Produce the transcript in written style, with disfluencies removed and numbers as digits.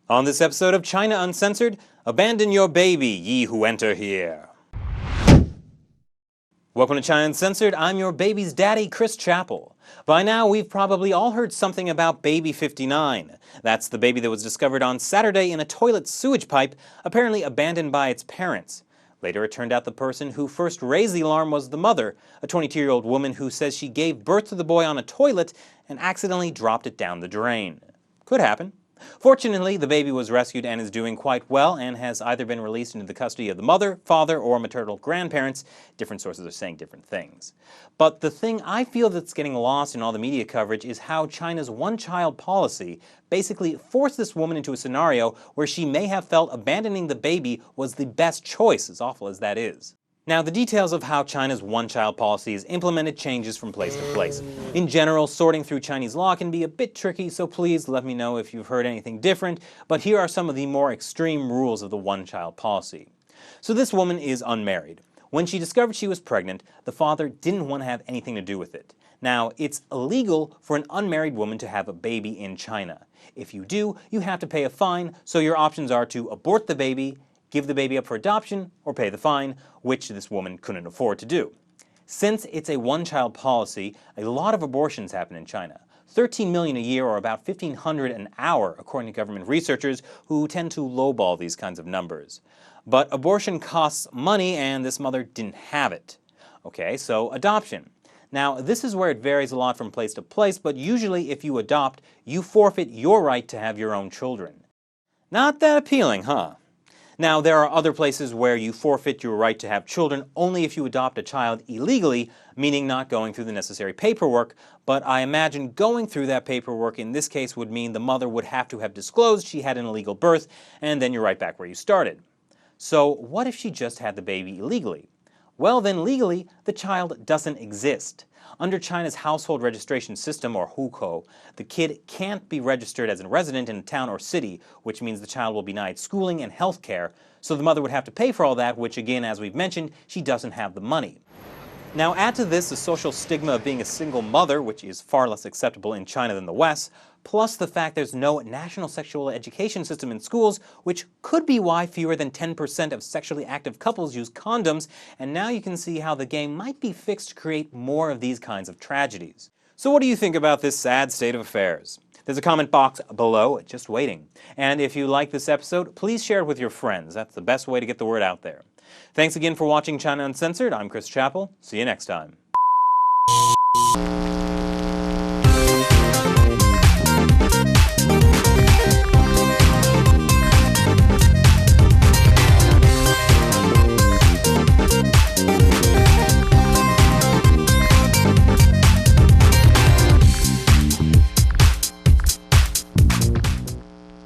On this episode of China Uncensored, abandon your baby, ye who enter here. Welcome to China Uncensored. I'm your baby's daddy, Chris Chappell. By now, we've probably all heard something about Baby 59. That's the baby that was discovered on Saturday in a toilet sewage pipe, apparently abandoned by its parents. Later, it turned out the person who first raised the alarm was the mother, a 22-year-old woman who says she gave birth to the boy on a toilet and accidentally dropped it down the drain. Could happen. Fortunately, the baby was rescued and is doing quite well and has either been released into the custody of the mother, father, or maternal grandparents. Different sources are saying different things. But the thing I feel that's getting lost in all the media coverage is how China's one-child policy basically forced this woman into a scenario where she may have felt abandoning the baby was the best choice, as awful as that is. Now, the details of how China's one-child policy is implemented changes from place to place. In general, sorting through Chinese law can be a bit tricky, so please let me know if you've heard anything different, but here are some of the more extreme rules of the one-child policy. So this woman is unmarried. When she discovered she was pregnant, the father didn't want to have anything to do with it. Now, it's illegal for an unmarried woman to have a baby in China. If you do, you have to pay a fine, so your options are to abort the baby, give the baby up for adoption, or pay the fine, which this woman couldn't afford to do. Since it's a one-child policy, a lot of abortions happen in China. 13 million a year, or about 1,500 an hour, according to government researchers who tend to lowball these kinds of numbers. But abortion costs money, and this mother didn't have it. Okay, so adoption. Now, this is where it varies a lot from place to place, but usually if you adopt, you forfeit your right to have your own children. Not that appealing, huh? Now, there are other places where you forfeit your right to have children only if you adopt a child illegally, meaning not going through the necessary paperwork, but I imagine going through that paperwork in this case would mean the mother would have to have disclosed she had an illegal birth, and then you're right back where you started. So what if she just had the baby illegally? Well, then legally, the child doesn't exist. Under China's household registration system, or hukou, the kid can't be registered as a resident in a town or city, which means the child will be denied schooling and health care, so the mother would have to pay for all that, which again, as we've mentioned, she doesn't have the money. Now add to this the social stigma of being a single mother, which is far less acceptable in China than the West, plus the fact there's no national sexual education system in schools, which could be why fewer than 10% of sexually active couples use condoms, and now you can see how the game might be fixed to create more of these kinds of tragedies. So what do you think about this sad state of affairs? There's a comment box below, just waiting. And if you like this episode, please share it with your friends. That's the best way to get the word out there. Thanks again for watching China Uncensored. I'm Chris Chappell. See you next time.